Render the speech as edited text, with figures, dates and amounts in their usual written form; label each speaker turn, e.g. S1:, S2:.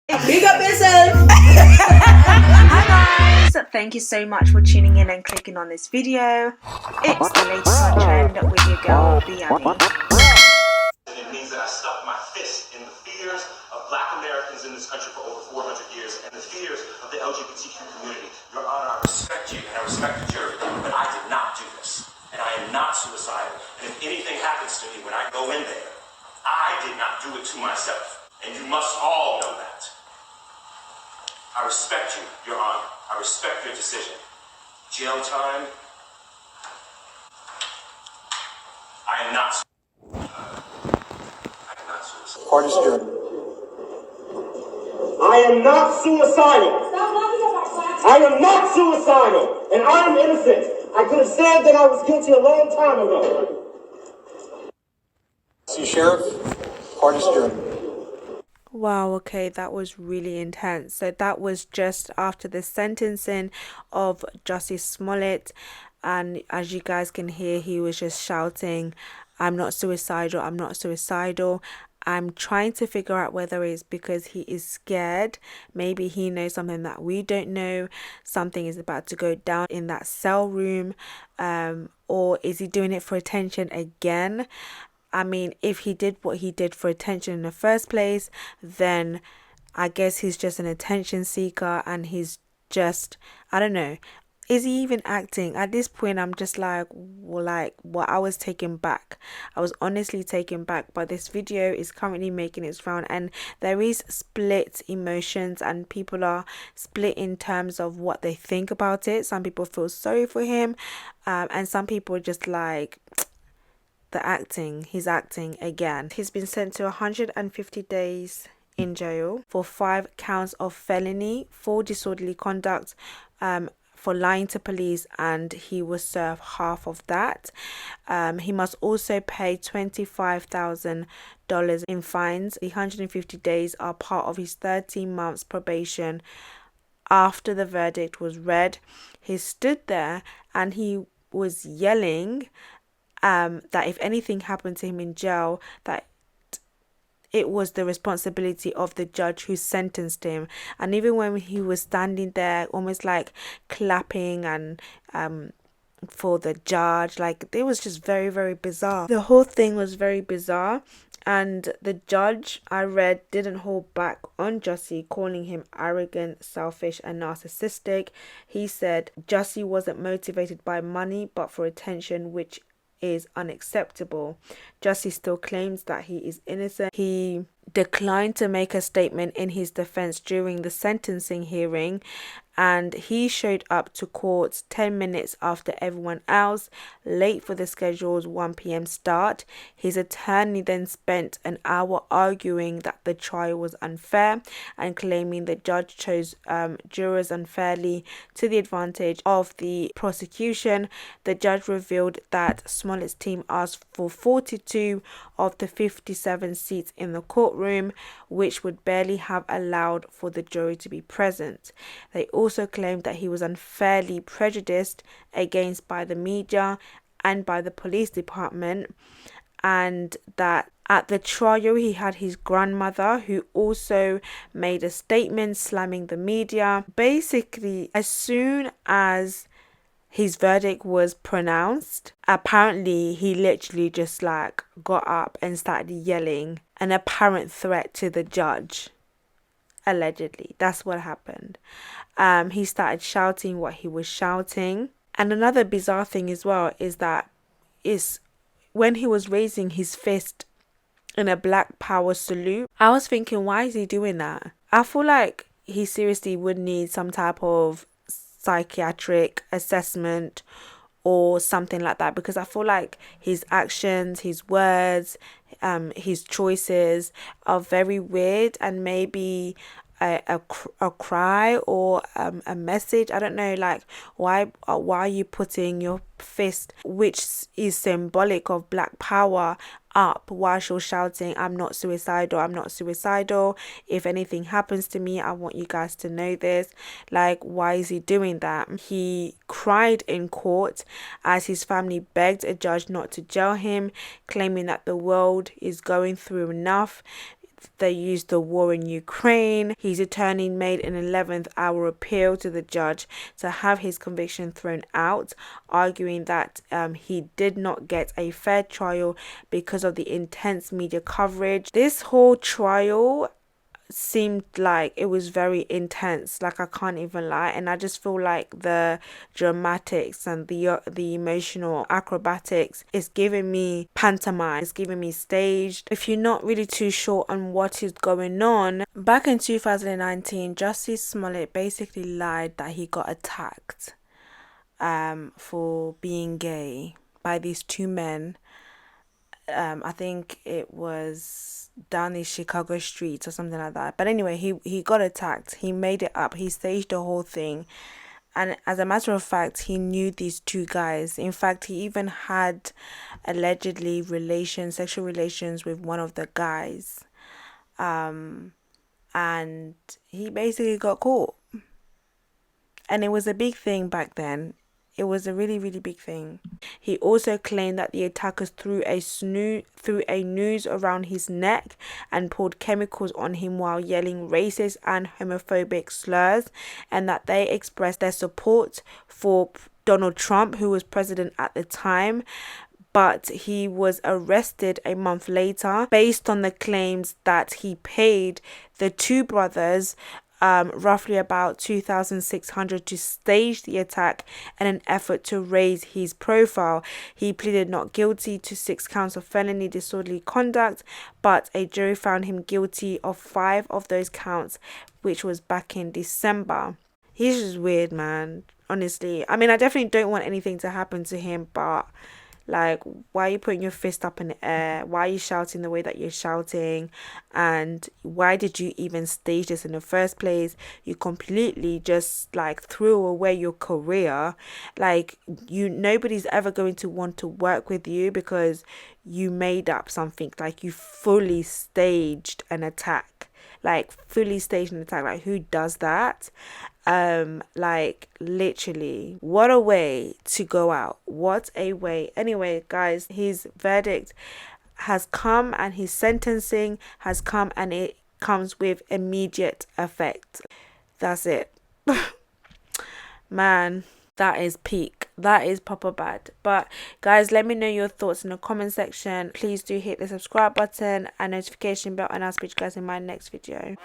S1: Big up yourself.
S2: Hi guys, thank you so much for tuning in and clicking on this video. It's the latest on trend with your girl Biani.
S3: It means that I stuck my fist in the fears of Black Americans in this country for over 400 years and the fears of the LGBTQ community. Your Honor, I respect you and I respect the jury, but I did not do this. And I am not suicidal. And if anything happens to me when I go in there, I did not do it to myself. And you must all know that. I respect you, Your Honor. I respect your decision. Jail time. I am not suicidal.
S4: Parties adjourned.
S3: I am not suicidal. I am not suicidal. And I am innocent. I could have said that I was guilty a long time ago.
S4: See, Sheriff, parties adjourned.
S2: Wow, okay, that was really intense. So that was just after the sentencing of Jussie Smollett, and as you guys can hear, he was just shouting, "I'm not suicidal, I'm not suicidal." I'm trying to figure out whether it's because he is scared. Maybe he knows something that we don't know. Something is about to go down in that cell room. Or is he doing it for attention again? I mean, if he did what he did for attention in the first place, then I guess he's just an attention seeker and he's just, I don't know. Is he even acting? At this point, I'm just like, well, I was taken back. I was honestly taken back. But this video is currently making its round and there is split emotions and people are split in terms of what they think about it. Some people feel sorry for him and some people are just like, he's acting again. He's been sent to 150 days in jail for 5 counts of felony, for disorderly conduct, for lying to police, and he will serve half of that. He must also pay $25,000 in fines. The 150 days are part of his 13 months probation. After the verdict was read, he stood there and he was yelling that if anything happened to him in jail, that it was the responsibility of the judge who sentenced him. And even when he was standing there almost like clapping and for the judge, like it was just very, very bizarre. The whole thing was very bizarre. And the judge, I read, didn't hold back on Jussie, calling him arrogant, selfish and narcissistic. He said Jussie wasn't motivated by money but for attention, which is unacceptable. Jussie still claims that he is innocent. He declined to make a statement in his defense during the sentencing hearing, and he showed up to court 10 minutes after everyone else, late for the scheduled 1 p.m. start. His attorney then spent an hour arguing that the trial was unfair and claiming the judge chose jurors unfairly to the advantage of the prosecution. The judge revealed that Smollett's team asked for 42 of the 57 seats in the courtroom, which would barely have allowed for the jury to be present. They also claimed that he was unfairly prejudiced against by the media and by the police department, and that at the trial he had his grandmother who also made a statement slamming the media. Basically, as soon as his verdict was pronounced, apparently he literally just like got up and started yelling an apparent threat to the judge. Allegedly, that's what happened. He started shouting what he was shouting. And another bizarre thing as well is that when he was raising his fist in a Black Power salute, I was thinking, why is he doing that? I feel like he seriously would need some type of psychiatric assessment or something like that, because I feel like his actions, his words, his choices are very weird, and maybe a cry or a message, I don't know, like why are you putting your fist, which is symbolic of Black Power, up while you're shouting, "I'm not suicidal, I'm not suicidal. If anything happens to me, I want you guys to know this." Like, why is he doing that? He cried in court as his family begged a judge not to jail him, claiming that the world is going through enough. they used the war in Ukraine. His attorney made an 11th hour appeal to the judge to have his conviction thrown out, arguing that he did not get a fair trial because of the intense media coverage. This whole trial seemed like it was very intense, like I can't even lie, and I just feel like the dramatics and the emotional acrobatics is giving me pantomime, it's giving me staged. If you're not really too sure on what is going on, back in 2019 Jussie Smollett basically lied that he got attacked for being gay by these two men. I think it was down these Chicago streets or something like that. But anyway, he got attacked. He made it up. He staged the whole thing. And as a matter of fact, he knew these two guys. In fact, he even had allegedly sexual relations with one of the guys. And he basically got caught. And it was a big thing back then. It was a really, really big thing. He also claimed that the attackers threw a noose around his neck and poured chemicals on him while yelling racist and homophobic slurs, and that they expressed their support for Donald Trump, who was president at the time. But he was arrested a month later based on the claims that he paid the two brothers roughly about $2,600 to stage the attack in an effort to raise his profile. He pleaded not guilty to 6 counts of felony disorderly conduct, but a jury found him guilty of 5 of those counts, which was back in December. He's just weird, man. Honestly, I mean, I definitely don't want anything to happen to him, but like, why are you putting your fist up in the air? Why are you shouting the way that you're shouting? And why did you even stage this in the first place? You completely just like threw away your career. Like, nobody's ever going to want to work with you because you made up something. Like, you fully staged an attack. Like, who does that? Like, literally, what a way to go out. What a way. Anyway, guys, his verdict has come and his sentencing has come, and it comes with immediate effect. That's it. Man, that is peak. That is proper bad. But guys, let me know your thoughts in the comment section. Please do hit the subscribe button and notification bell, and I'll speak to you guys in my next video.